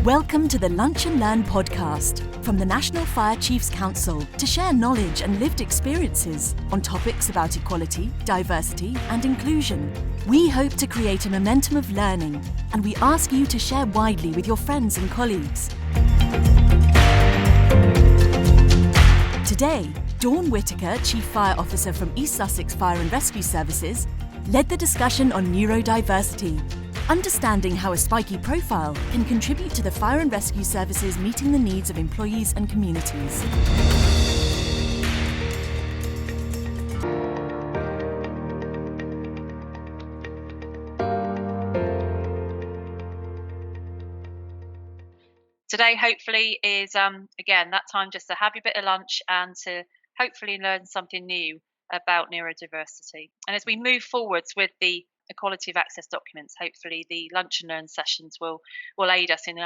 Welcome to the Lunch and Learn podcast from the National Fire Chiefs Council to share knowledge and lived experiences on topics about equality, diversity and inclusion. We hope to create a momentum of learning, and we ask you to share widely with your friends and colleagues. Today, Dawn Whittaker, Chief Fire Officer from East Sussex Fire and Rescue Services, led the discussion on neurodiversity, understanding how a spiky profile can contribute to the fire and rescue services meeting the needs of employees and communities. Today, hopefully, is again that time just to have your bit of lunch and to hopefully learn something new about neurodiversity. And as we move forwards with the equality of access documents, hopefully the lunch and learn sessions will aid us in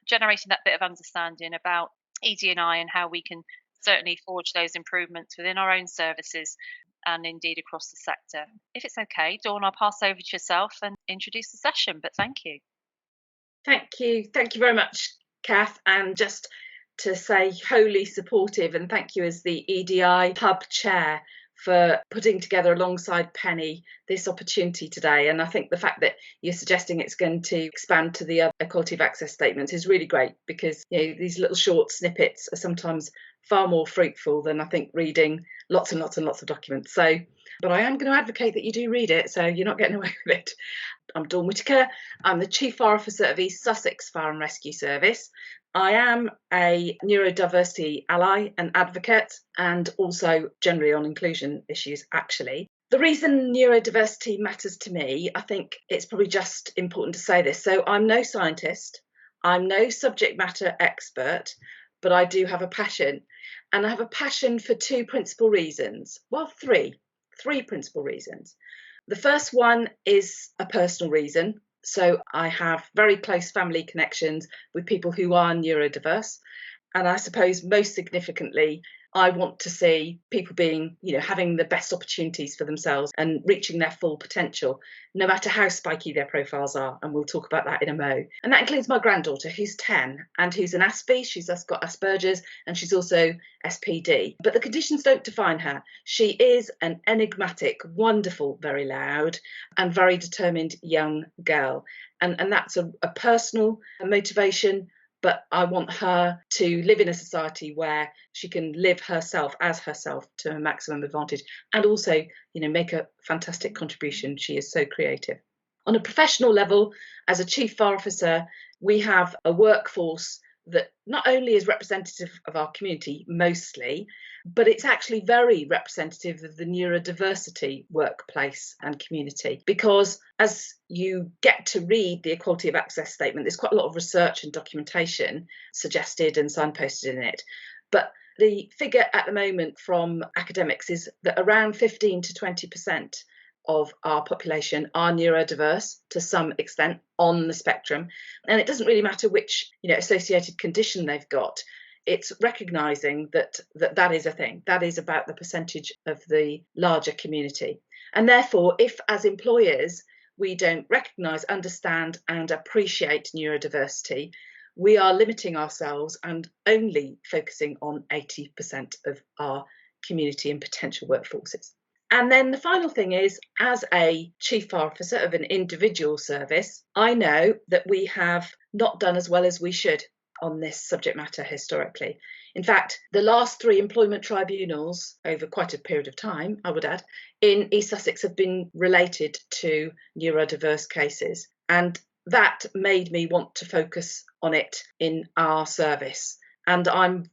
generating that bit of understanding about EDI and how we can certainly forge those improvements within our own services and indeed across the sector. If it's okay, Dawn, I'll pass over to yourself and introduce the session, but thank you. Thank you very much, Kath, and just to say wholly supportive and thank you as the EDI Hub Chair for putting together alongside Penny this opportunity today. And I think the fact that you're suggesting it's going to expand to the equality of access statements is really great, because these little short snippets are sometimes far more fruitful than I think reading lots and lots and lots of documents. But I am going to advocate that you do read it, so you're not getting away with it. I'm Dawn Whittaker. I'm the Chief Fire Officer of East Sussex Fire and Rescue Service. I am a neurodiversity ally and advocate, and also generally on inclusion issues, actually. The reason neurodiversity matters to me, I think it's probably just important to say this. So I'm no scientist, I'm no subject matter expert, but I do have a passion. And I have a passion for two principal reasons. Well, three principal reasons. The first one is a personal reason. So I have very close family connections with people who are neurodiverse. And I suppose most significantly, I want to see people being, having the best opportunities for themselves and reaching their full potential, no matter how spiky their profiles are. And we'll talk about that in a mo. And that includes my granddaughter, who's 10 and who's an Aspie. She's got Asperger's and she's also SPD. But the conditions don't define her. She is an enigmatic, wonderful, very loud and very determined young girl. And that's a personal motivation. But I want her to live in a society where she can live herself as herself to her maximum advantage, and also, make a fantastic contribution. She is so creative. On a professional level, as a Chief Fire Officer, we have a workforce that not only is representative of our community mostly, but it's actually very representative of the neurodiversity workplace and community. Because as you get to read the Equality of Access Statement, there's quite a lot of research and documentation suggested and signposted in it. But the figure at the moment from academics is that around 15 to 20% of our population are neurodiverse to some extent on the spectrum. And it doesn't really matter which associated condition they've got. It's recognising that is a thing. That is about the percentage of the larger community. And therefore, if as employers we don't recognise, understand and appreciate neurodiversity, we are limiting ourselves and only focusing on 80% of our community and potential workforces. And then the final thing is, as a Chief Fire Officer of an individual service, I know that we have not done as well as we should on this subject matter historically. In fact, the last 3 employment tribunals over quite a period of time, I would add, in East Sussex have been related to neurodiverse cases. And that made me want to focus on it in our service. And I'm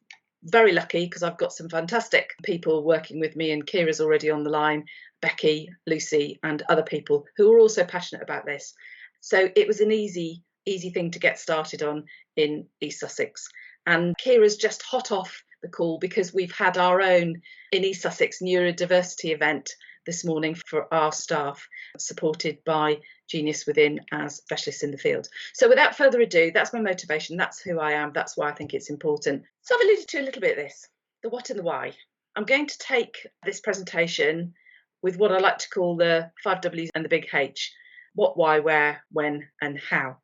very lucky because I've got some fantastic people working with me, and Kira's already on the line, Becky, Lucy and other people who are also passionate about this. So it was an easy thing to get started on in East Sussex. And Kira's just hot off the call because we've had our own in East Sussex neurodiversity event this morning for our staff, supported by Genius Within as specialists in the field. So without further ado, that's my motivation. That's who I am. That's why I think it's important. So I've alluded to a little bit of this, the what and the why. I'm going to take this presentation with what I like to call the 5 W's and the big H. What, why, where, when and how.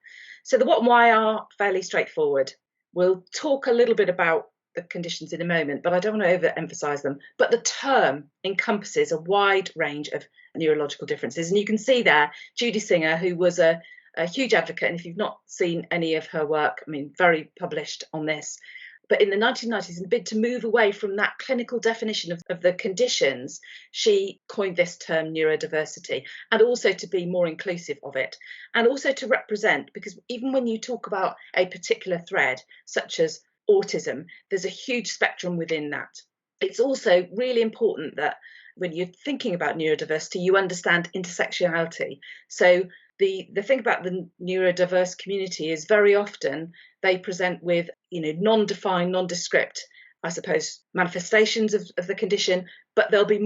So the what and why are fairly straightforward. We'll talk a little bit about the conditions in a moment, but I don't want to overemphasize them. But the term encompasses a wide range of neurological differences. And you can see there, Judy Singer, who was a huge advocate, and if you've not seen any of her work, I mean, very published on this, but in the 1990s, in a bid to move away from that clinical definition of the conditions, she coined this term neurodiversity, and also to be more inclusive of it, and also to represent, because even when you talk about a particular thread, such as autism, there's a huge spectrum within that. It's also really important that when you're thinking about neurodiversity, you understand intersectionality. So the thing about the neurodiverse community is very often they present with, non-defined, nondescript, I suppose, manifestations of the condition, but there'll be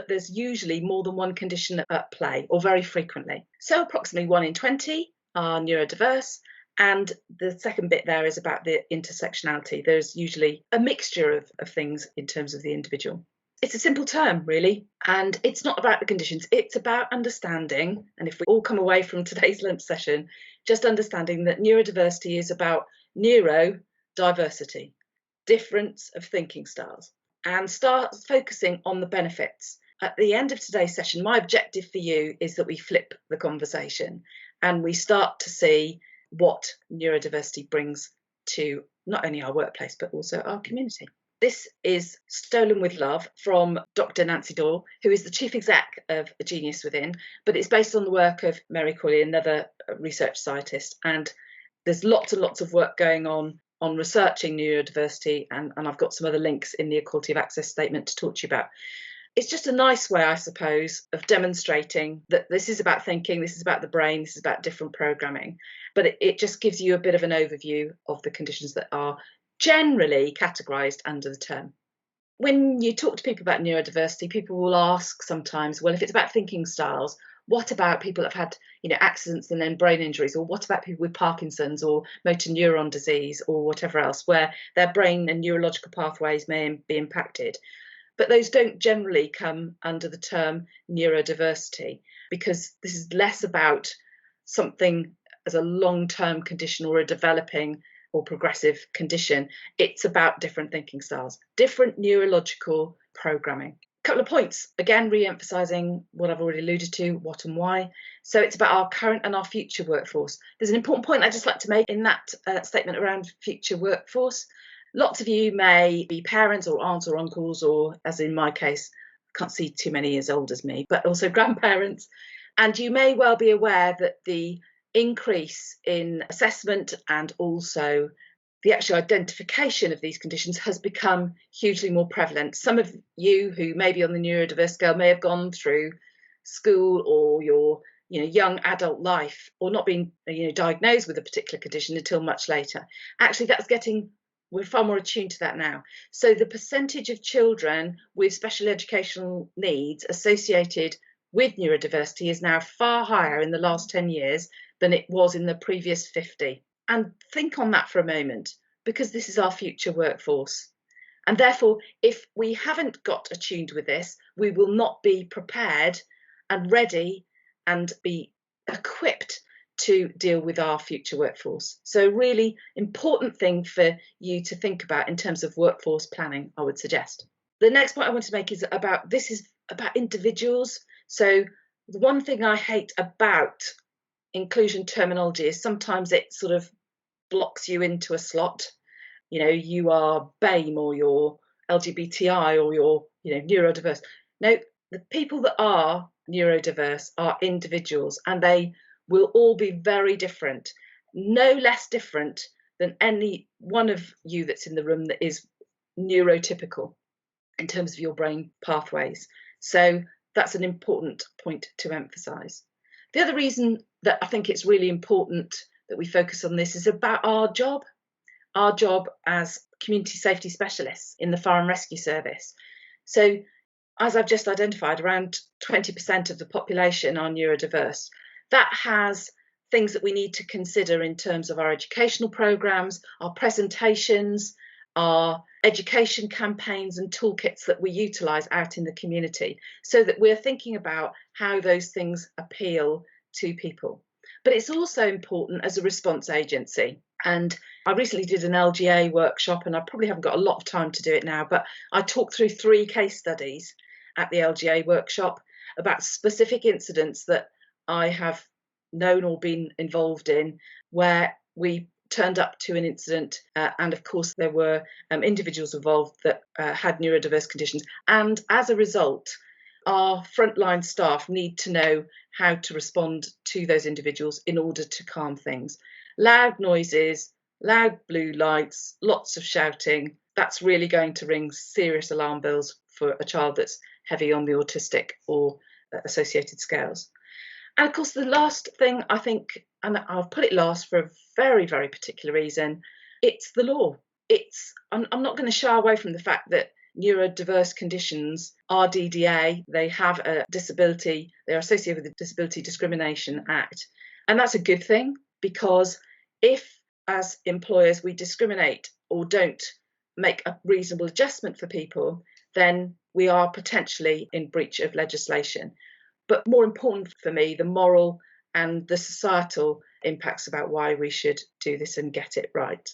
there's usually more than one condition at play, or very frequently. So approximately 1 in 20 are neurodiverse. And the second bit there is about the intersectionality. There's usually a mixture of things in terms of the individual. It's a simple term, really, and it's not about the conditions. It's about understanding, and if we all come away from today's lunch session, just understanding that neurodiversity is about neurodiversity, difference of thinking styles, and start focusing on the benefits. At the end of today's session, my objective for you is that we flip the conversation and we start to see what neurodiversity brings to not only our workplace, but also our community. This is Stolen with Love from Dr. Nancy Doyle, who is the chief exec of A Genius Within, but it's based on the work of Mary Corley, another research scientist. And there's lots and lots of work going on researching neurodiversity, and I've got some other links in the Equality of Access statement to talk to you about. It's just a nice way, I suppose, of demonstrating that this is about thinking, this is about the brain, this is about different programming, but it just gives you a bit of an overview of the conditions that are generally categorised under the term. When you talk to people about neurodiversity, people will ask sometimes, well, if it's about thinking styles, what about people that have had, accidents and then brain injuries? Or what about people with Parkinson's or motor neuron disease or whatever else, where their brain and neurological pathways may be impacted? But those don't generally come under the term neurodiversity, because this is less about something as a long-term condition or a developing or progressive condition. It's about different thinking styles, different neurological programming. A couple of points, again, re-emphasising what I've already alluded to, what and why. So it's about our current and our future workforce. There's an important point I'd just like to make in that statement around future workforce. Lots of you may be parents or aunts or uncles, or as in my case, can't see too many as old as me, but also grandparents. And you may well be aware that the increase in assessment and also the actual identification of these conditions has become hugely more prevalent. Some of you who may be on the neurodiverse scale may have gone through school or your young adult life, or not been diagnosed with a particular condition until much later. Actually, we're far more attuned to that now. So the percentage of children with special educational needs associated with neurodiversity is now far higher in the last 10 years than it was in the previous 50. And think on that for a moment, because this is our future workforce. And therefore, if we haven't got attuned with this, we will not be prepared and ready and be equipped to deal with our future workforce. So really important thing for you to think about in terms of workforce planning, I would suggest. The next point I want to make is about individuals. So the one thing I hate about inclusion terminology is sometimes it sort of blocks you into a slot. You are BAME or you're LGBTI or you're neurodiverse. No, the people that are neurodiverse are individuals, and they will all be very different, no less different than any one of you that's in the room that is neurotypical in terms of your brain pathways. So that's an important point to emphasise. The other reason that I think it's really important that we focus on this is about our job as community safety specialists in the Fire and Rescue Service. So as I've just identified, around 20% of the population are neurodiverse. That has things that we need to consider in terms of our educational programmes, our presentations, our education campaigns and toolkits that we utilise out in the community, so that we're thinking about how those things appeal to people. but it's also important as a response agency. And I recently did an LGA workshop, and I probably haven't got a lot of time to do it now, but I talked through 3 case studies at the LGA workshop about specific incidents that I have known or been involved in, where we turned up to an incident and of course there were individuals involved that had neurodiverse conditions, and as a result our frontline staff need to know how to respond to those individuals in order to calm things. Loud noises, loud blue lights, lots of shouting, that's really going to ring serious alarm bells for a child that's heavy on the autistic or associated scales. And of course, the last thing I think, and I'll put it last for a very, very particular reason, it's the law. I'm not going to shy away from the fact that neurodiverse conditions are DDA, they have a disability, they're associated with the Disability Discrimination Act. And that's a good thing, because if, as employers, we discriminate or don't make a reasonable adjustment for people, then we are potentially in breach of legislation. But more important for me, the moral and the societal impacts about why we should do this and get it right.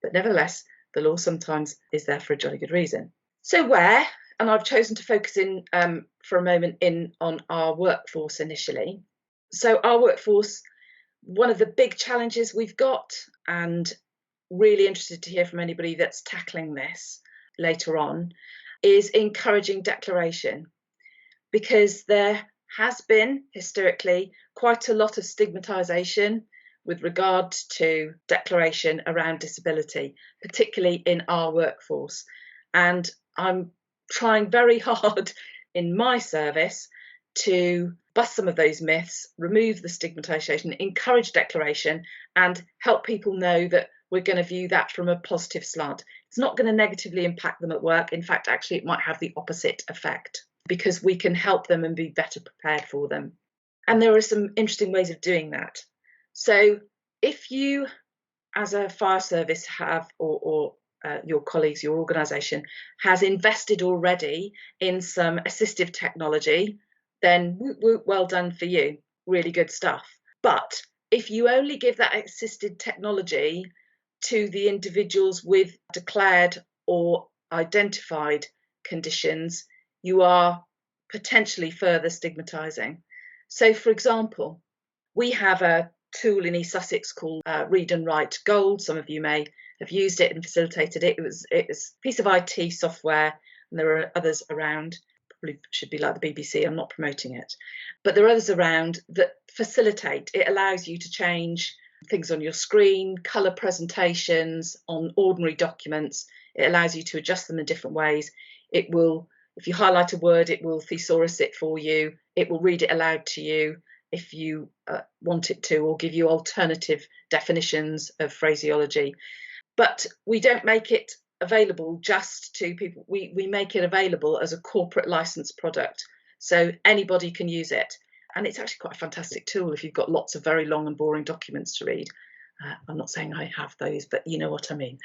But nevertheless, the law sometimes is there for a jolly good reason. So where, and I've chosen to focus in for a moment on our workforce initially. So our workforce, one of the big challenges we've got, and really interested to hear from anybody that's tackling this later on, is encouraging declaration, because there has been historically quite a lot of stigmatisation with regard to declaration around disability, particularly in our workforce. And I'm trying very hard in my service to bust some of those myths, remove the stigmatisation, encourage declaration, and help people know that we're going to view that from a positive slant. It's not going to negatively impact them at work. In fact, actually, it might have the opposite effect, because we can help them and be better prepared for them. And there are some interesting ways of doing that. So if you, as a fire service, have, or your colleagues, your organisation, has invested already in some assistive technology, then well done for you. Really good stuff. But if you only give that assisted technology to the individuals with declared or identified conditions, you are potentially further stigmatising. So, for example, we have a tool in East Sussex called Read and Write Gold. Some of you may have used it and facilitated it. It was a piece of IT software, and there are others around. Probably should be like the BBC. I'm not promoting it, but there are others around that facilitate. It allows you to change things on your screen, colour presentations on ordinary documents. It allows you to adjust them in different ways. It will, if you highlight a word, it will thesaurus it for you. It will read it aloud to you if you want it to, or give you alternative definitions of phraseology. But we don't make it available just to people. We make it available as a corporate licensed product, so anybody can use it. And it's actually quite a fantastic tool if you've got lots of very long and boring documents to read. I'm not saying I have those, but you know what I mean.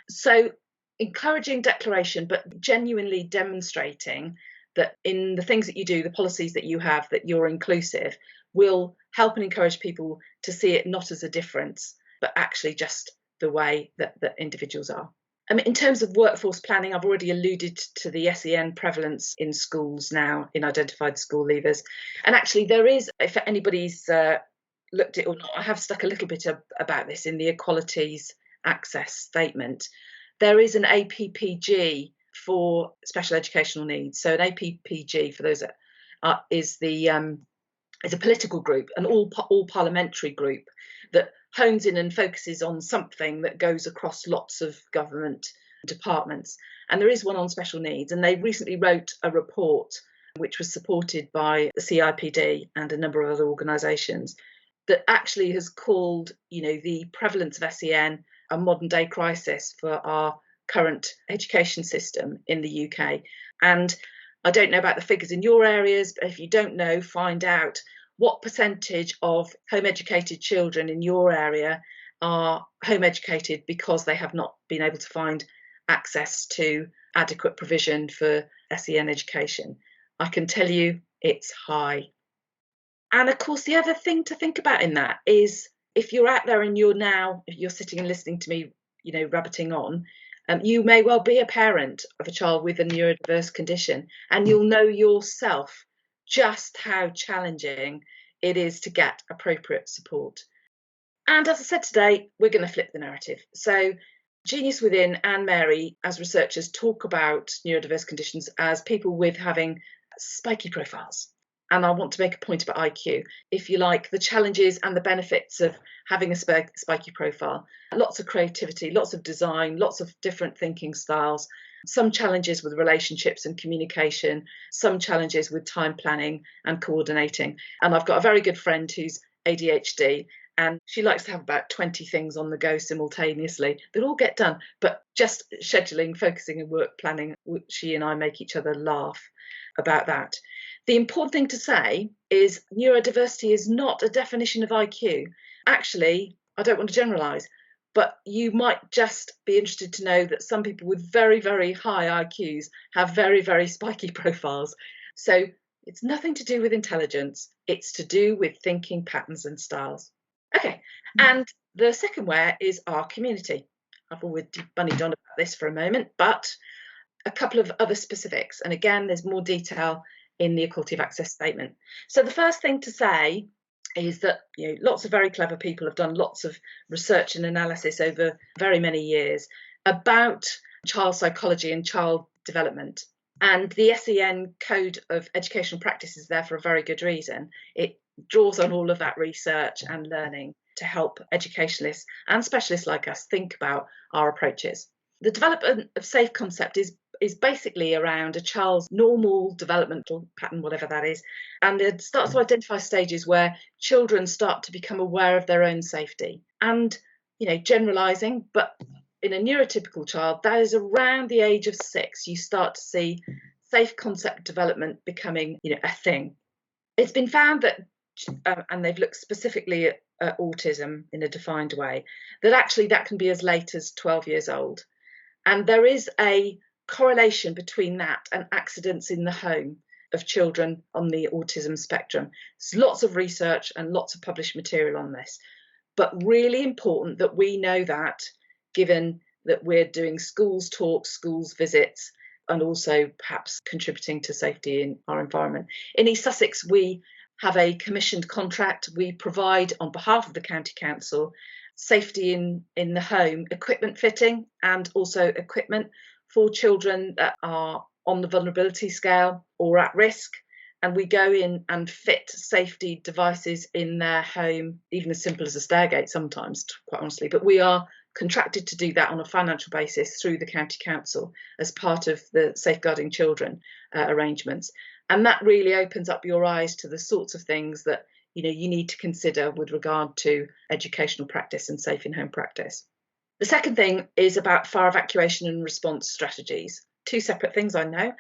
So encouraging declaration, but genuinely demonstrating that in the things that you do, the policies that you have, that you're inclusive, will help and encourage people to see it not as a difference, but actually just the way that individuals are. I mean, in terms of workforce planning, I've already alluded to the SEN prevalence in schools now, in identified school leavers. And actually there is, if anybody's looked at it or not, I have stuck a little bit about this in the Equalities Access Statement. There is an APPG for special educational needs. So an APPG, for those that is a political group, an all parliamentary group that hones in and focuses on something that goes across lots of government departments. And there is one on special needs, and they recently wrote a report which was supported by the CIPD and a number of other organisations that actually has called, the prevalence of SEN a modern day crisis for our current education system in the UK. And I don't know about the figures in your areas, but if you don't know, find out what percentage of home educated children in your area are home educated because they have not been able to find access to adequate provision for SEN education. I can tell you it's high. And of course, the other thing to think about in that is if you're out there and you're sitting and listening to me, rabbiting on, you may well be a parent of a child with a neurodiverse condition, and you'll know yourself just how challenging it is to get appropriate support. And as I said today, we're going to flip the narrative. So Genius Within and Mary, as researchers, talk about neurodiverse conditions as people with having spiky profiles. And I want to make a point about IQ. If you like, the challenges and the benefits of having a spiky profile. Lots of creativity, lots of design, lots of different thinking styles. Some challenges with relationships and communication. Some challenges with time planning and coordinating. And I've got a very good friend who's ADHD. And she likes to have about 20 things on the go simultaneously that all get done. But just scheduling, focusing and work planning, she and I make each other laugh about that. The important thing to say is neurodiversity is not a definition of IQ. Actually, I don't want to generalise, but you might just be interested to know that some people with very, very high IQs have very, very spiky profiles. So it's nothing to do with intelligence. It's to do with thinking patterns and styles. Okay, and the second where is our community. I've already bunnied on about this for a moment, but a couple of other specifics. And again, there's more detail in the Equality of Access statement. So the first thing to say is that lots of very clever people have done lots of research and analysis over very many years about child psychology and child development. And the SEN Code of Educational Practice is there for a very good reason. It draws on all of that research and learning to help educationalists and specialists like us think about our approaches. The development of SAFE concept is basically around a child's normal developmental pattern, whatever that is, and it starts to identify stages where children start to become aware of their own safety. And, generalising, but in a neurotypical child, that is around the age of 6, you start to see SAFE concept development becoming, a thing. It's been found that, and they've looked specifically at autism in a defined way, that actually that can be as late as 12 years old. And there is a correlation between that and accidents in the home of children on the autism spectrum. There's lots of research and lots of published material on this, but really important that we know that, given that we're doing schools talks, schools visits, and also perhaps contributing to safety in our environment. In East Sussex, we have a commissioned contract. We provide, on behalf of the County Council, safety in the home, equipment fitting, and also equipment for children that are on the vulnerability scale or at risk. And we go in and fit safety devices in their home, even as simple as a stairgate sometimes, quite honestly. But we are contracted to do that on a financial basis through the County Council as part of the Safeguarding Children arrangements. And that really opens up your eyes to the sorts of things that you need to consider with regard to educational practice and safe in-home practice. The second thing is about fire evacuation and response strategies. Two separate things, I know,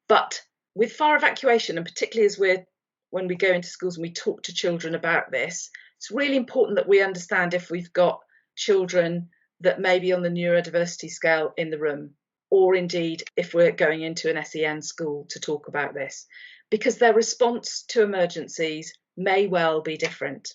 but with fire evacuation, and particularly when we go into schools and we talk to children about this, it's really important that we understand if we've got children that may be on the neurodiversity scale in the room, or indeed if we're going into an SEN school to talk about this, because their response to emergencies may well be different.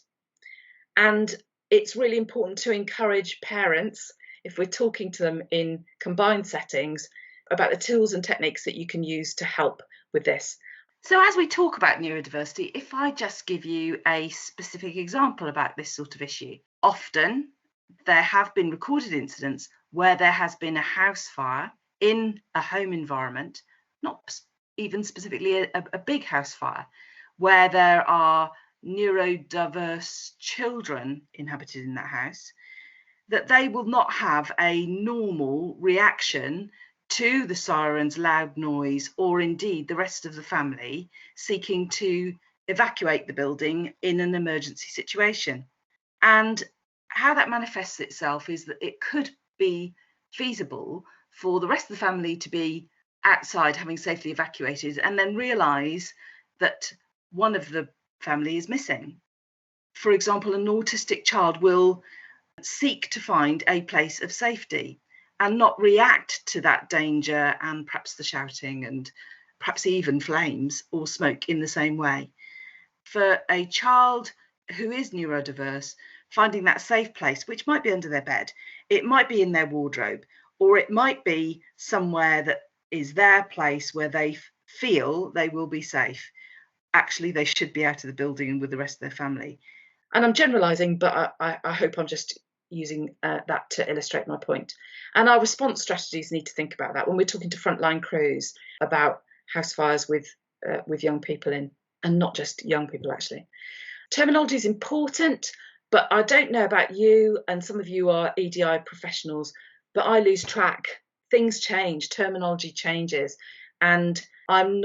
And it's really important to encourage parents, if we're talking to them in combined settings, about the tools and techniques that you can use to help with this. So as we talk about neurodiversity, if I just give you a specific example about this sort of issue, often there have been recorded incidents where there has been a house fire in a home environment, not even specifically a big house fire, where there are neurodiverse children inhabited in that house, that they will not have a normal reaction to the sirens, loud noise, or indeed the rest of the family seeking to evacuate the building in an emergency situation. And how that manifests itself is that it could be feasible for the rest of the family to be outside having safely evacuated and then realise that one of the family is missing. For example, an autistic child will seek to find a place of safety and not react to that danger and perhaps the shouting and perhaps even flames or smoke in the same way. for a child who is neurodiverse, finding that safe place, which might be under their bed, it might be in their wardrobe, or it might be somewhere that is their place where they feel they will be safe. Actually, they should be out of the building and with the rest of their family. And I'm generalising, but I hope I'm just using that to illustrate my point. And our response strategies need to think about that when we're talking to frontline crews about house fires with young people in, and not just young people actually. Terminology is important, but I don't know about you, and some of you are EDI professionals, but I lose track. Things change, terminology changes, and I'm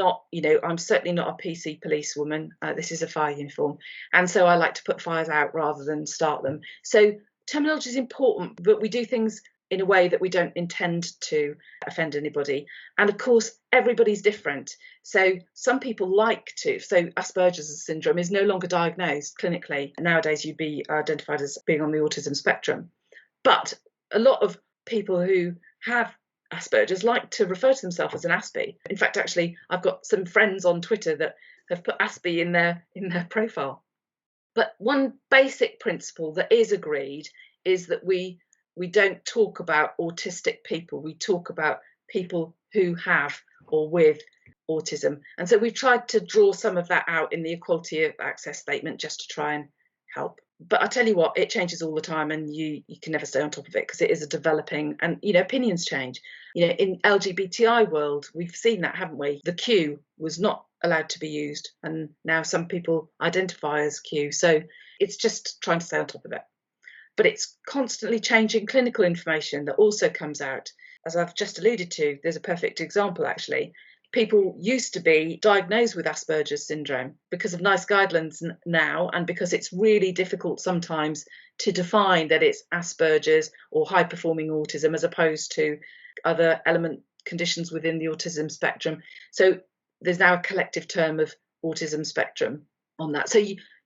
certainly not a PC policewoman. This is a fire uniform, and so I like to put fires out rather than start them. So terminology is important, but we do things in a way that we don't intend to offend anybody. And of course, everybody's different. So some people so Asperger's syndrome is no longer diagnosed clinically. Nowadays, you'd be identified as being on the autism spectrum. But a lot of people who have Asperger's like to refer to themselves as an Aspie. In fact, actually, I've got some friends on Twitter that have put Aspie in their profile. But one basic principle that is agreed is that we don't talk about autistic people. We talk about people who have or with autism. And so we've tried to draw some of that out in the Equality of Access statement just to try and help. But I tell you what, it changes all the time, and you can never stay on top of it because it is a developing, and opinions change. In LGBTI world, we've seen that, haven't we? The Q was not allowed to be used, and now some people identify as Q. So it's just trying to stay on top of it. But it's constantly changing clinical information that also comes out. As I've just alluded to, there's a perfect example actually. People used to be diagnosed with Asperger's syndrome because of NICE guidelines now, and because it's really difficult sometimes to define that it's Asperger's or high-performing autism as opposed to other element conditions within the autism spectrum. So there's now a collective term of autism spectrum on that. So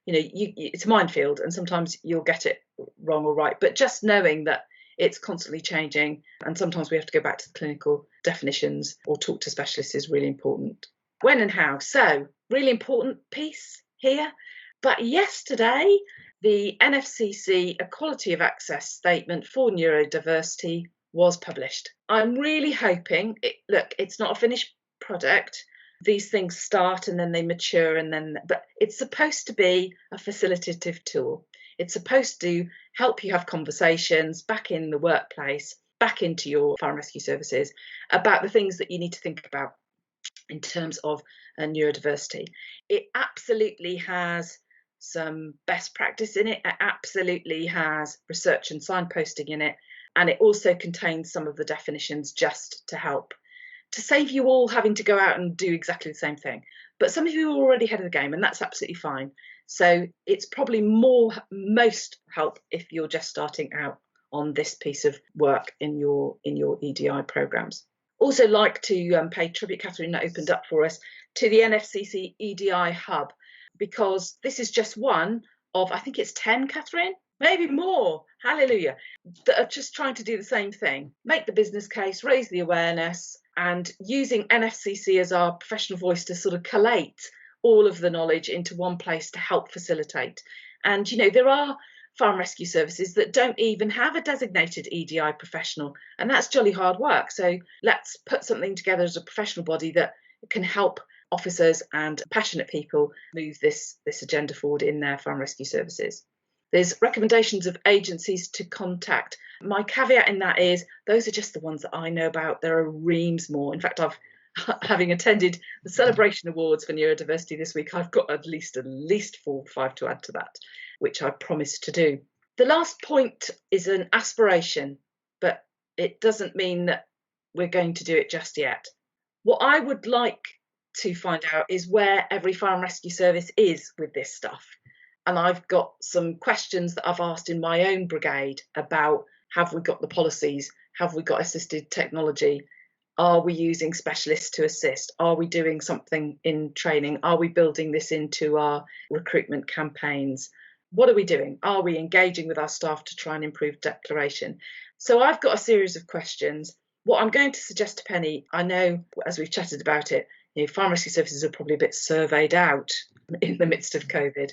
it's a minefield, and sometimes you'll get it wrong or right. But just knowing that it's constantly changing, and sometimes we have to go back to the clinical definitions or talk to specialists is really important. When and how. So, really important piece here. But yesterday, the NFCC Equality of Access statement for neurodiversity was published. I'm really hoping, it's not a finished product. These things start and then they mature, but it's supposed to be a facilitative tool. It's supposed to help you have conversations back in the workplace, back into your fire and rescue services about the things that you need to think about in terms of neurodiversity. It absolutely has some best practice in it. It absolutely has research and signposting in it. And it also contains some of the definitions just to help, to save you all having to go out and do exactly the same thing. But some of you are already ahead of the game, and that's absolutely fine. So it's probably most help if you're just starting out on this piece of work in your EDI programs. Also like to pay tribute, Catherine opened up for us, to the NFCC EDI Hub, because this is just one of, I think it's 10, Catherine, maybe more, hallelujah, that are just trying to do the same thing, make the business case, raise the awareness, and using NFCC as our professional voice to sort of collate all of the knowledge into one place to help facilitate. And, there are fire and rescue services that don't even have a designated EDI professional, and that's jolly hard work. So let's put something together as a professional body that can help officers and passionate people move this agenda forward in their fire and rescue services. There's recommendations of agencies to contact. My caveat in that is those are just the ones that I know about. There are reams more. In fact, having attended the Celebration Awards for Neurodiversity this week, I've got at least 4 or 5 to add to that, which I promised to do. The last point is an aspiration, but it doesn't mean that we're going to do it just yet. What I would like to find out is where every fire and rescue service is with this stuff. And I've got some questions that I've asked in my own brigade about, have we got the policies? Have we got assisted technology? Are we using specialists to assist? Are we doing something in training? Are we building this into our recruitment campaigns? What are we doing? Are we engaging with our staff to try and improve declaration? So I've got a series of questions. What I'm going to suggest to Penny, I know as we've chatted about it, fire and rescue services are probably a bit surveyed out in the midst of COVID.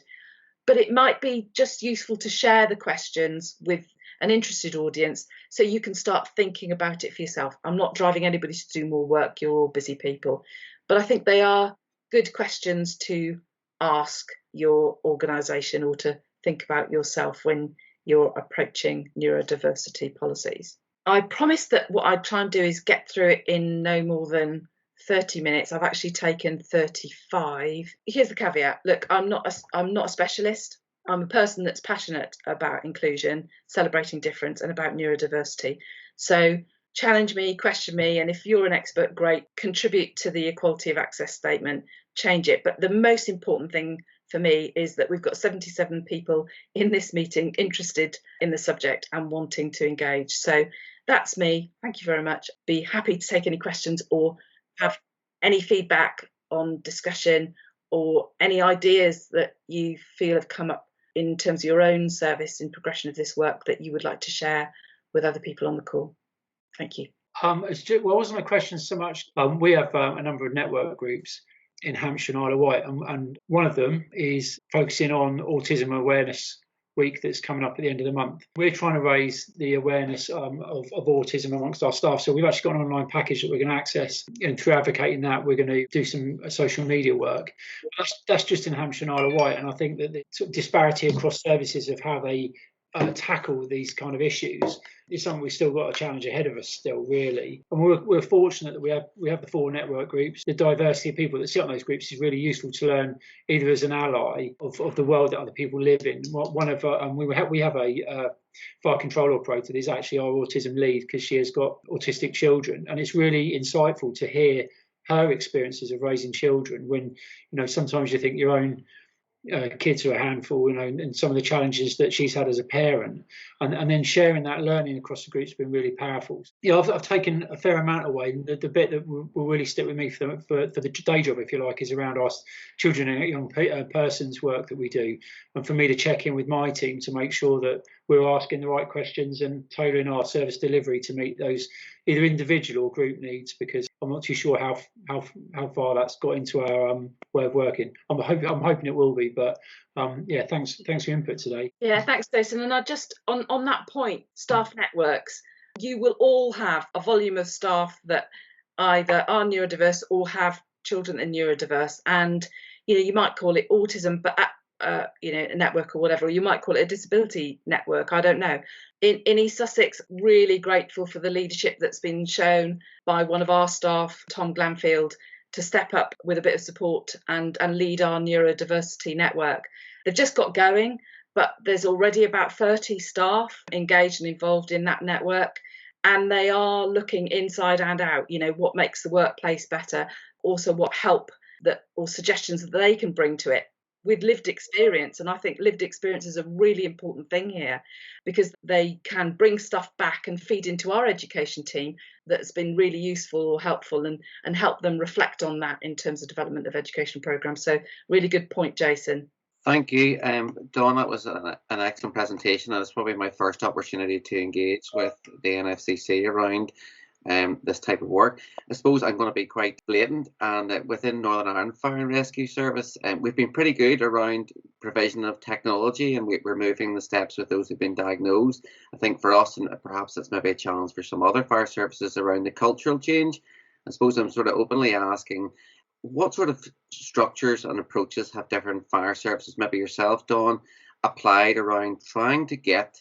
But it might be just useful to share the questions with an interested audience so you can start thinking about it for yourself. I'm not driving anybody to do more work, you're all busy people. But I think they are good questions to ask your organisation or to think about yourself when you're approaching neurodiversity policies. I promised that what I'd try and do is get through it in no more than 30 minutes. I've actually taken 35. Here's the caveat. Look, I'm not a specialist. I'm a person that's passionate about inclusion, celebrating difference, and about neurodiversity. So challenge me, question me, and if you're an expert, great, contribute to the equality of access statement, change it. But the most important thing for me is that we've got 77 people in this meeting interested in the subject and wanting to engage. So that's me. Thank you very much. Be happy to take any questions or have any feedback on discussion or any ideas that you feel have come up in terms of your own service in progression of this work that you would like to share with other people on the call. Thank you. It wasn't a question so much. We have a number of network groups in Hampshire and Isle of Wight, and one of them is focusing on Autism Awareness Week that's coming up at the end of the month. We're trying to raise the awareness of autism amongst our staff. So we've actually got an online package that we're going to access, and through advocating that, we're going to do some social media work. That's just in Hampshire and Isle of Wight, and I think that the sort of disparity across services of how they tackle these kind of issues is something we've still got a challenge ahead of us still, really. And we're fortunate that we have the 4 network groups. The diversity of people that sit on those groups is really useful to learn, either as an ally of the world that other people live in. We have a fire control operator that is actually our autism lead because she has got autistic children, and it's really insightful to hear her experiences of raising children when, sometimes you think your own kids are a handful, and some of the challenges that she's had as a parent, and then sharing that learning across the group has been really powerful. I've taken a fair amount away. The bit that will really stick with me for the day job, if you like, is around our children and young persons work that we do, and for me to check in with my team to make sure that we're asking the right questions and tailoring our service delivery to meet those either individual or group needs, because I'm not too sure how far that's got into our way of working. I'm hoping it will be, but thanks for your input today. Yeah, thanks, Jason. And I just on that point, staff networks, you will all have a volume of staff that either are neurodiverse or have children that are neurodiverse, and you might call it autism, but a network or whatever, or you might call it a disability network, I don't know. In East Sussex, really grateful for the leadership that's been shown by one of our staff, Tom Glanfield, to step up with a bit of support and lead our neurodiversity network. They've just got going, but there's already about 30 staff engaged and involved in that network, and they are looking inside and out, what makes the workplace better, also what help or suggestions that they can bring to it with lived experience. And I think lived experience is a really important thing here, because they can bring stuff back and feed into our education team that's been really useful or helpful, and help them reflect on that in terms of development of education programmes. So really good point, Jason. Thank you, Dawn. That was an excellent presentation, and it's probably my first opportunity to engage with the NFCC around this type of work. I suppose I'm going to be quite blatant, and within Northern Ireland Fire and Rescue Service, we've been pretty good around provision of technology, and we're moving the steps with those who've been diagnosed. I think for us, and perhaps it's maybe a challenge for some other fire services, around the cultural change. I suppose I'm sort of openly asking, what sort of structures and approaches have different fire services, maybe yourself, Dawn, applied around trying to get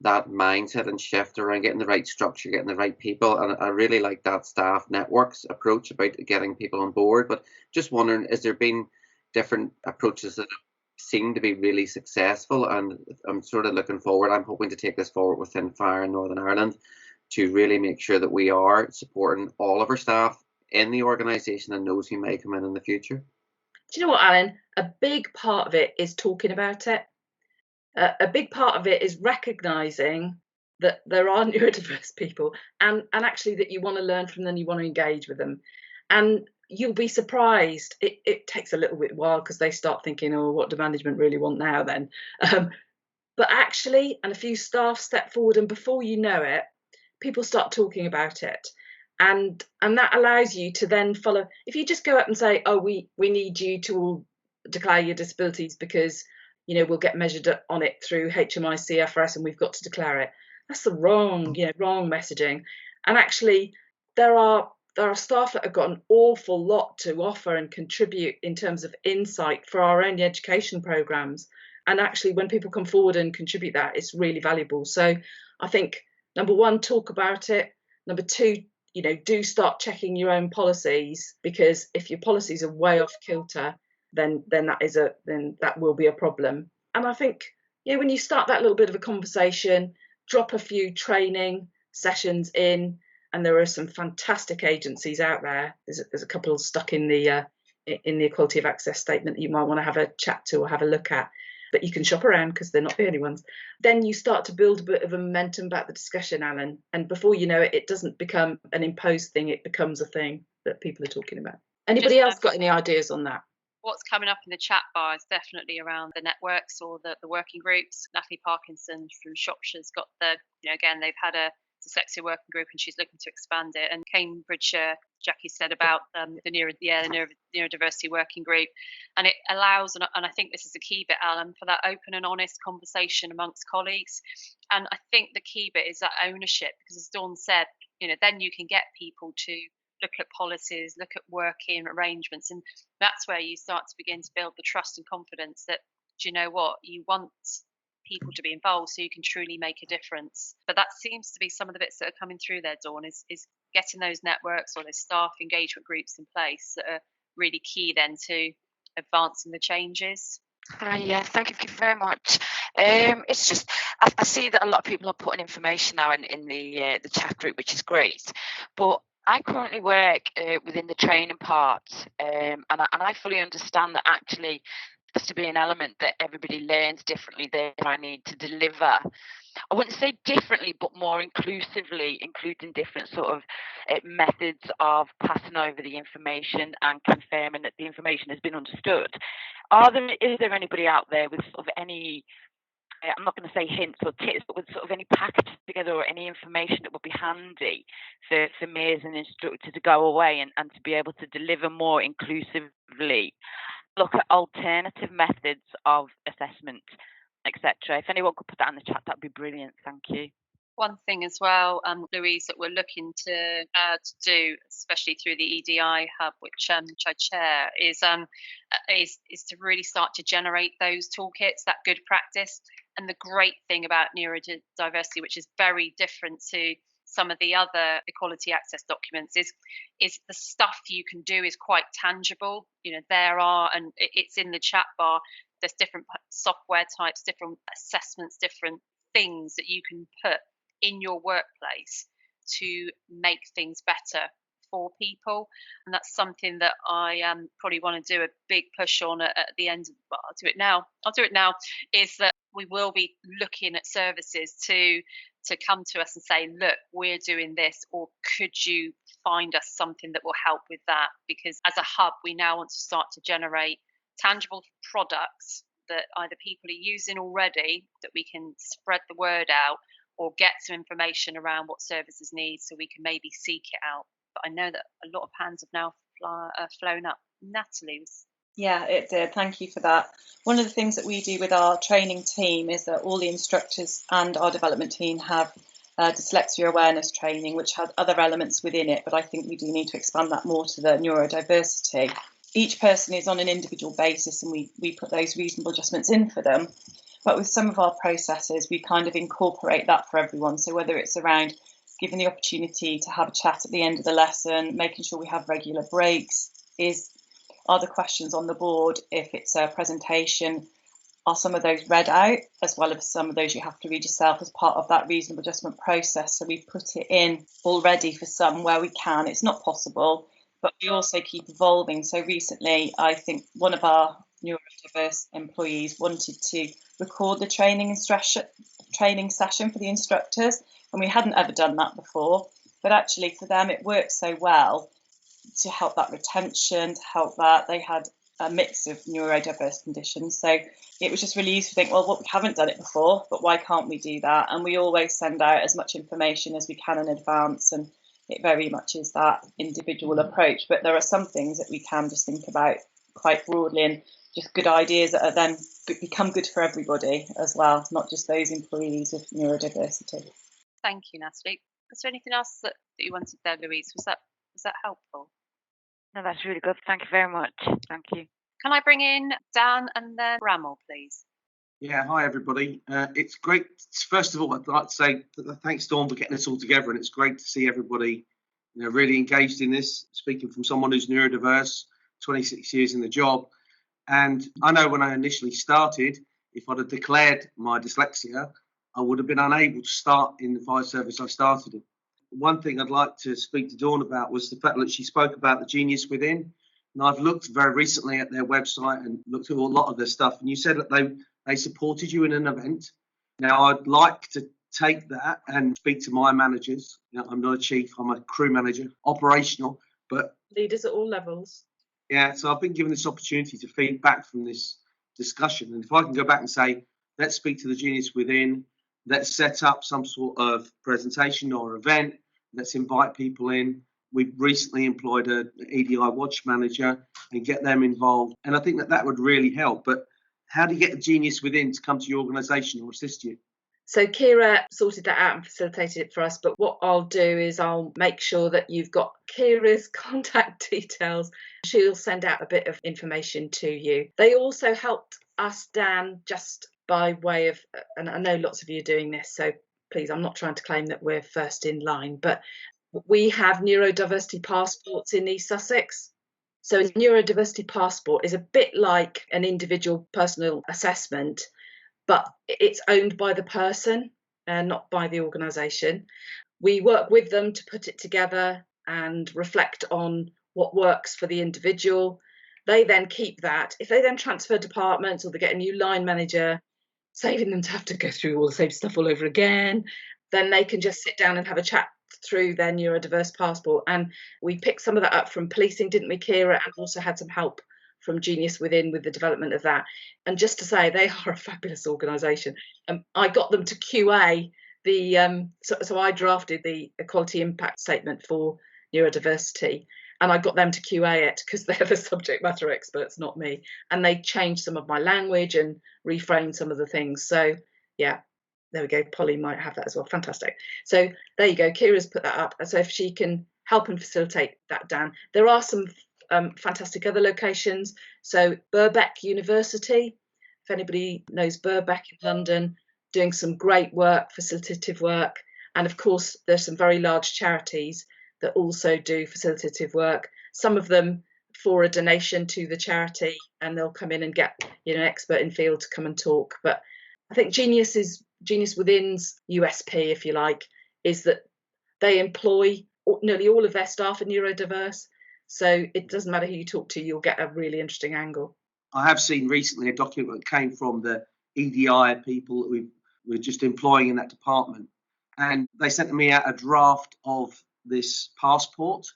that mindset and shift around getting the right structure, getting the right people? And I really like that staff networks approach about getting people on board. But just wondering, has there been different approaches that seem to be really successful? And I'm sort of looking forward, I'm hoping to take this forward within Fire in Northern Ireland to really make sure that we are supporting all of our staff in the organisation and those who may come in the future. Do you know what, Alan? A big part of it is talking about it. A big part of it is recognising that there are neurodiverse people, and actually that you want to learn from them, you want to engage with them. And you'll be surprised. It takes a little bit while because they start thinking, oh, what do management really want now then? But actually, and a few staff step forward, and before you know it, people start talking about it. And that allows you to then follow. If you just go up and say, oh, we need you to all declare your disabilities because, you know, we'll get measured on it through HMI CFRS and we've got to declare it. That's the wrong messaging. And actually, there are staff that have got an awful lot to offer and contribute in terms of insight for our own education programmes. And actually, when people come forward and contribute that, it's really valuable. So I think, number one, talk about it. Number two, you know, do start checking your own policies, because if your policies are way off kilter, then that will be a problem. And I think, you know, when you start that little bit of a conversation, drop a few training sessions in, and there are some fantastic agencies out there. There's a couple stuck in the Equality of Access statement that you might want to have a chat to or have a look at. But you can shop around because they're not the only ones. Then you start to build a bit of a momentum about the discussion, Alan. And before you know it, it doesn't become an imposed thing. It becomes a thing that people are talking about. Anybody else got any ideas on that? What's coming up in the chat bar is definitely around the networks or the working groups. Natalie Parkinson from Shropshire's got again, they've had a dyslexia working group and she's looking to expand it. And Cambridgeshire, Jackie said about the neurodiversity working group, and it allows, and I think this is the key bit, Alan, for that open and honest conversation amongst colleagues. And I think the key bit is that ownership, because as Dawn said, you know, then you can get people to look at policies, look at working arrangements, and that's where you start to begin to build the trust and confidence that, do you know what, you want people to be involved so you can truly make a difference. But that seems to be some of the bits that are coming through there, Dawn, is getting those networks or those staff engagement groups in place that are really key then to advancing the changes. Yeah, thank you very much. It's just I see that a lot of people are putting information now in the chat group, which is great. But I currently work within the training part, and I fully understand that actually has to be an element that everybody learns differently. There, I need to deliver. I wouldn't say differently, but more inclusively, including different sort of methods of passing over the information and confirming that the information has been understood. Is there anybody out there with sort of any, I'm not going to say hints or tips, but with sort of any package together or any information that would be handy for me as an instructor to go away and to be able to deliver more inclusively, look at alternative methods of assessment, etc. If anyone could put that in the chat, that'd be brilliant. Thank you. One thing as well, Louise, that we're looking to do, especially through the EDI Hub, which I chair, is to really start to generate those toolkits, that good practice. And the great thing about neurodiversity, which is very different to some of the other equality access documents, is the stuff you can do is quite tangible. You know, there are, and it's in the chat bar, there's different software types, different assessments, different things that you can put in your workplace to make things better for people. And that's something that I probably want to do a big push on at the end. Well, I'll do it now, is that we will be looking at services to come to us and say, look, we're doing this, or could you find us something that will help with that? Because as a hub, we now want to start to generate tangible products that either people are using already, that we can spread the word out, or get some information around what services need so we can maybe seek it out. But I know that a lot of hands have now flown up. Natalie. Yeah, it did. Thank you for that. One of the things that we do with our training team is that all the instructors and our development team have dyslexia awareness training, which has other elements within it, but I think we do need to expand that more to the neurodiversity. Each person is on an individual basis and we put those reasonable adjustments in for them. But with some of our processes, we kind of incorporate that for everyone. So whether it's around giving the opportunity to have a chat at the end of the lesson, making sure we have regular breaks, are the questions on the board, if it's a presentation, are some of those read out, as well as some of those you have to read yourself as part of that reasonable adjustment process. So we put it in already for some where we can. It's not possible, but we also keep evolving. So recently, I think one of our neurodiverse employees wanted to record the training session for the instructors, and we hadn't ever done that before. But actually for them, it worked so well to help that retention, to help that. They had a mix of neurodiverse conditions. So it was just really easy to think, well, we haven't done it before, but why can't we do that? And we always send out as much information as we can in advance, and it very much is that individual approach. But there are some things that we can just think about quite broadly, and just good ideas that are then become good for everybody as well, not just those employees with neurodiversity. Thank you, Natalie. Is there anything else that you wanted there, Louise? Was that helpful? No, that's really good. Thank you very much. Thank you. Can I bring in Dan and then Ramel, please? Yeah, hi everybody. It's great. First of all, I'd like to say thanks, Dawn, for getting us all together, and it's great to see everybody, really engaged in this. Speaking from someone who's neurodiverse, 26 years in the job, and I know when I initially started, if I'd have declared my dyslexia, I would have been unable to start in the fire service I started in. One thing I'd like to speak to Dawn about was the fact that she spoke about the genius within, and I've looked very recently at their website and looked at a lot of their stuff, and you said that they supported you in an event. Now, I'd like to take that and speak to my managers. I'm not a chief, I'm a crew manager, operational, but leaders at all levels. Yeah, so I've been given this opportunity to feed back from this discussion. And if I can go back and say, let's speak to the genius within, let's set up some sort of presentation or event, let's invite people in. We've recently employed an EDI watch manager and get them involved. And I think that would really help. But how do you get the genius within to come to your organisation or assist you? So Kira sorted that out and facilitated it for us. But what I'll do is I'll make sure that you've got Kira's contact details. She'll send out a bit of information to you. They also helped us, Dan, just by way of, and I know lots of you are doing this, so please, I'm not trying to claim that we're first in line, but we have neurodiversity passports in East Sussex. So a neurodiversity passport is a bit like an individual personal assessment, but it's owned by the person and not by the organisation. We work with them to put it together and reflect on what works for the individual. They then keep that. If they then transfer departments or they get a new line manager, saving them to have to go through all the same stuff all over again, then they can just sit down and have a chat through their neurodiverse passport. And we picked some of that up from policing, didn't we, Kira? And also had some help from Genius Within with the development of that. And just to say, they are a fabulous organisation. I got them to QA the, so I drafted the equality impact statement for neurodiversity, and I got them to QA it because they're the subject matter experts, not me. And they changed some of my language and reframed some of the things. So yeah, there we go. Polly might have that as well. Fantastic. So there you go. Kira's put that up. So if she can help and facilitate that, Dan. There are some fantastic other locations. So Birkbeck University, if anybody knows Birkbeck in London, doing some great work, facilitative work. And of course, there's some very large charities that also do facilitative work, some of them for a donation to the charity, and they'll come in and get an expert in field to come and talk. But I think Genius Within's USP, if you like, is that they employ nearly all of their staff are neurodiverse. So it doesn't matter who you talk to, you'll get a really interesting angle. I have seen recently a document that came from the EDI people that we're just employing in that department. And they sent me out a draft of this passport.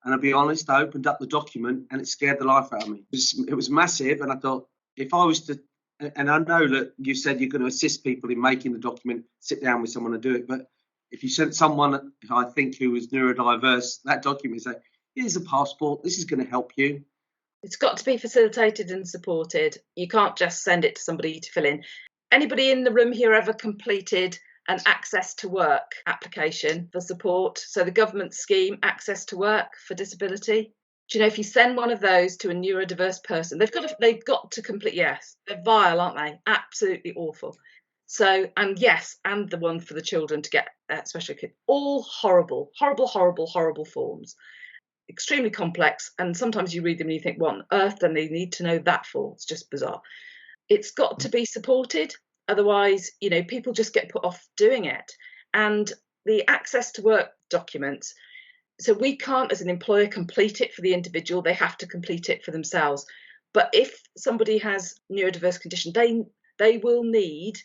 And I'll be honest, I opened up the document and it scared the life out of me. It was massive. And I thought, if I was to, and I know that you said you're going to assist people in making the document, sit down with someone and do it. But if you sent someone, I think, who was neurodiverse, that document, say, here's a passport, this is going to help you. It's got to be facilitated and supported. You can't just send it to somebody to fill in. Anybody in the room here ever completed an Access to Work application for support? So the government scheme, Access to Work for Disability. Do you know, if you send one of those to a neurodiverse person, they've got to complete, yes, they're vile, aren't they? Absolutely awful. So, and yes, and the one for the children to get special kids, all horrible forms. Extremely complex, and sometimes you read them and you think, what on earth do they need to know that for? It's just bizarre. It's got to be supported, otherwise, people just get put off doing it. And the Access to Work documents, so we can't, as an employer, complete it for the individual. They have to complete it for themselves. But if somebody has neurodiverse condition, they will need,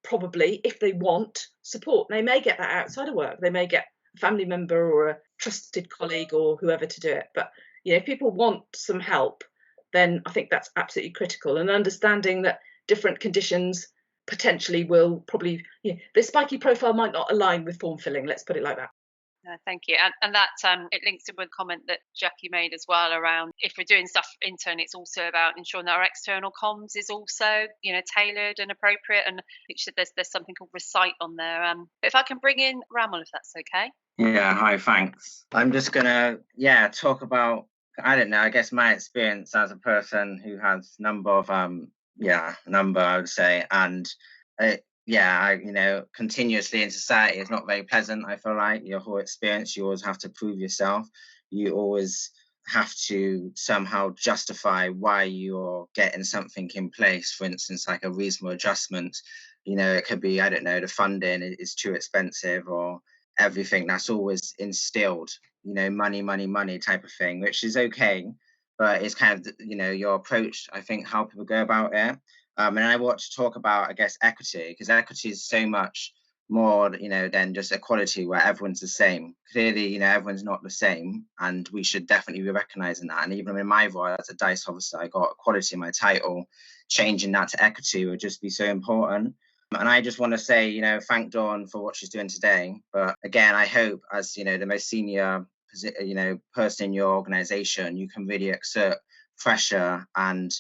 probably, if they want, support. They may get that outside of work. They may get a family member or a trusted colleague or whoever to do it. But if people want some help, then I think that's absolutely critical. And understanding that different conditions potentially will probably, the spiky profile might not align with form filling, let's put it like that. No, thank you. And that it links in with a comment that Jackie made as well around if we're doing stuff internally, it's also about ensuring that our external comms is also, tailored and appropriate. And I think there's something called Recite on there. But if I can bring in Ramal, if that's okay. Yeah, hi, thanks. I'm just gonna talk about, I don't know, I guess my experience as a person who has number I would say, and continuously in society is not very pleasant. I feel like your whole experience, you always have to prove yourself. You always have to somehow justify why you're getting something in place. For instance, like a reasonable adjustment. It could be, I don't know, the funding is too expensive, or everything that's always instilled, money type of thing, which is okay, but it's kind of, your approach, I think, how people go about it. And I want to talk about, I guess, equity, because equity is so much more, than just equality where everyone's the same. Clearly, everyone's not the same, and we should definitely be recognizing that. And even in my role as a DICE officer, I got equality in my title. Changing that to equity would just be so important. And I just want to say, thank Dawn for what she's doing today. But again, I hope as, the most senior, person in your organization, you can really exert pressure on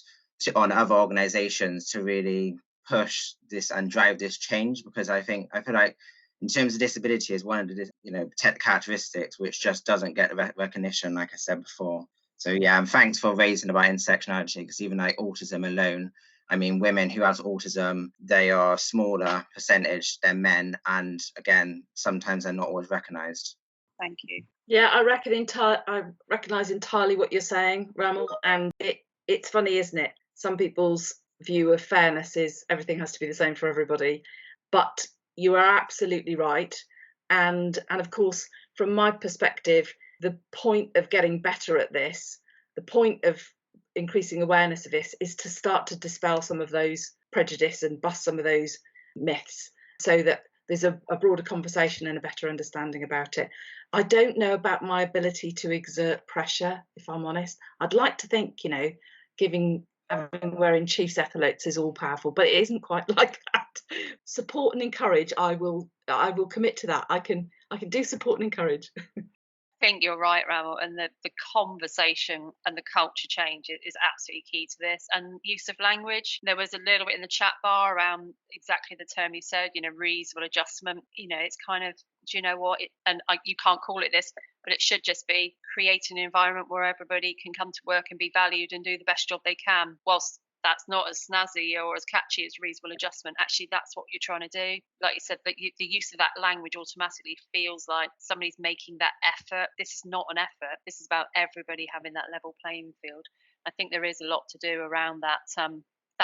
other organizations to really push this and drive this change, because I feel like in terms of disability is one of the characteristics which just doesn't get the recognition, like I said before. So yeah, and thanks for raising about intersectionality, because even like autism alone, I mean, women who have autism, they are a smaller percentage than men, and again, sometimes they're not always recognised. Thank you. Yeah, I recognise entirely what you're saying, Ramal, and it's funny, isn't it? Some people's view of fairness is everything has to be the same for everybody, but you are absolutely right. And of course, from my perspective, the point of getting better at this, the point of increasing awareness of this, is to start to dispel some of those prejudice and bust some of those myths, so that there's a broader conversation and a better understanding about it. I don't know about my ability to exert pressure, if I'm honest. I'd like to think, wearing chief's epaulettes is all powerful, but it isn't quite like that. Support and encourage, I will commit to that. I can do support and encourage. I think you're right, Ramal, and the conversation and the culture change is absolutely key to this. And use of language, there was a little bit in the chat bar around exactly the term you said, reasonable adjustment. It's kind of, do you know what, you can't call it this, but it should just be creating an environment where everybody can come to work and be valued and do the best job they can. Whilst that's not as snazzy or as catchy as reasonable adjustment, actually that's what you're trying to do. Like you said, the use of that language automatically feels like somebody's making that effort. This is not an effort. This is about everybody having that level playing field. I think there is a lot to do around that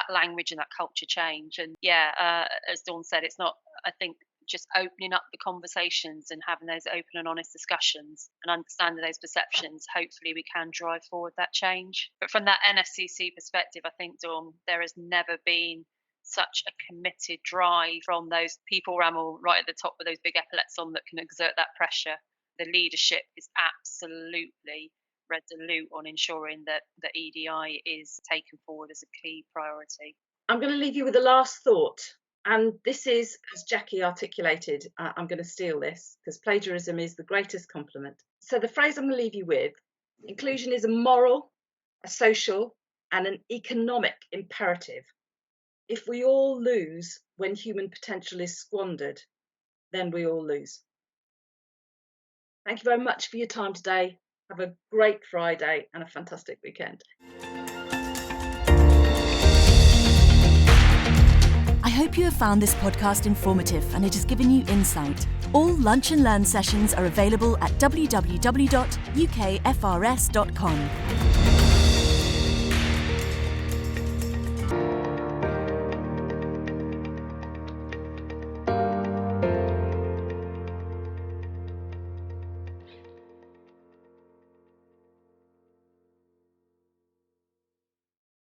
language and that culture change. And as Dawn said, it's not, I think, just opening up the conversations and having those open and honest discussions and understanding those perceptions, hopefully we can drive forward that change. But from that NFCC perspective, I think, Dawn, there has never been such a committed drive from those people, Ramal, right at the top with those big epaulets on, that can exert that pressure. The leadership is absolutely resolute on ensuring that the EDI is taken forward as a key priority. I'm going to leave you with a last thought. And this is, as Jackie articulated, I'm going to steal this because plagiarism is the greatest compliment. So the phrase I'm going to leave you with: inclusion is a moral, a social, and an economic imperative. If we all lose when human potential is squandered, then we all lose. Thank you very much for your time today. Have a great Friday and a fantastic weekend. I hope you have found this podcast informative and it has given you insight. All Lunch and Learn sessions are available at www.ukfrs.com.